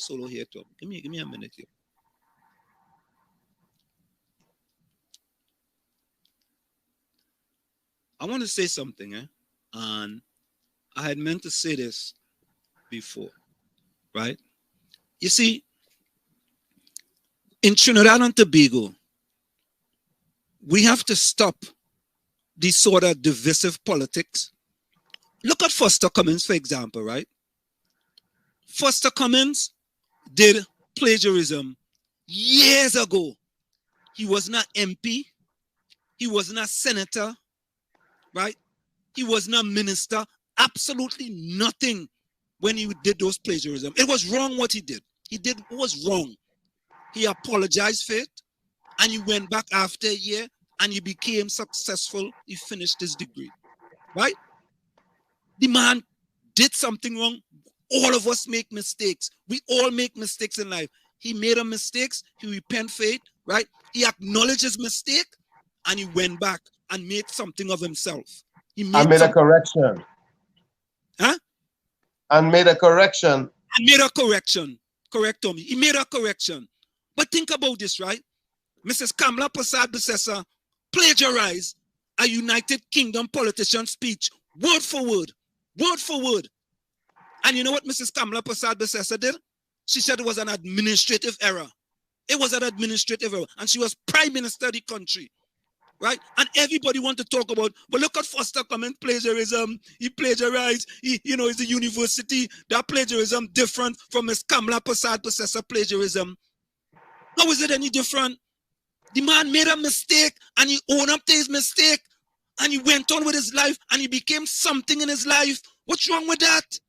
solo here, Tom. Give me a minute here. I want to say something, and I had meant to say this before, right? You see, in Trinidad and Tobago, we have to stop these sort of divisive politics. Look at Foster Cummins, for example, right? Foster Cummins did plagiarism years ago. He was not MP. He was not senator, right? He was not minister. Absolutely nothing when he did those plagiarism. It was wrong what he did. He did what was wrong. He apologized for it, and he went back after a year, and he became successful. He finished his degree, right? The man did something wrong. All of us make mistakes. We all make mistakes in life. He made a mistake. He repented for it, right? He acknowledged his mistake, and he went back and made something of himself. He made a correction. Huh? And made a correction. And made a correction. Correct, Tommy. He made a correction. But think about this, right? Mrs. Kamala Persad-Bissessar plagiarized a United Kingdom politician speech, word for word. Word for word. And you know what Mrs. Kamala Persad-Bissessar did? She said it was an administrative error. It was an administrative error. And she was prime minister of the country. Right? And everybody want to talk about, but look at Foster Cummins plagiarism. He plagiarized, it's a university. That plagiarism different from Miss Kamala Persad-Bissessar plagiarism. How is it any different? The man made a mistake and he owned up to his mistake and he went on with his life and he became something in his life. What's wrong with that?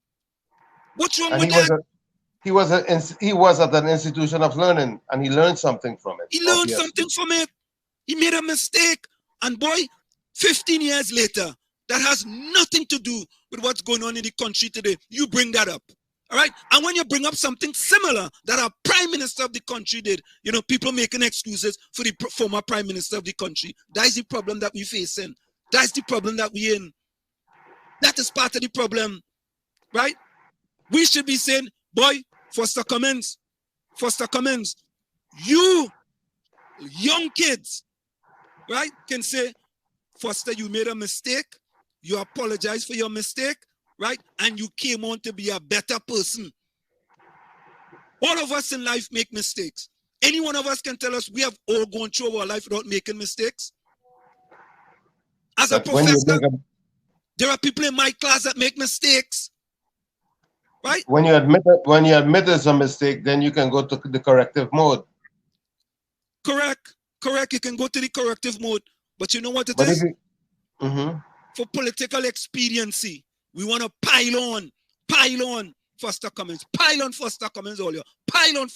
What's wrong with that? He was at an institution of learning and he learned something from it. He learned something from it. He made a mistake. And boy, 15 years later, that has nothing to do with what's going on in the country today. You bring that up. All right? And when you bring up something similar that our prime minister of the country did, people making excuses for the former prime minister of the country. That is the problem that we're facing. That's the problem that we're in. That is part of the problem. Right? We should be saying, boy, Foster Cummins, you young kids, right, can say, Foster, you made a mistake. You apologize for your mistake, right? And you came on to be a better person. All of us in life make mistakes. Any one of us can tell us we have all gone through our life without making mistakes. As a professor, there are people in my class that make mistakes. Right? When you admit there's a mistake, then you can go to the corrective mode. Correct. You can go to the corrective mode. But you know what it is? For political expediency, we want to pile on Foster Cummins. Pile on Foster Cummins all year. Pile on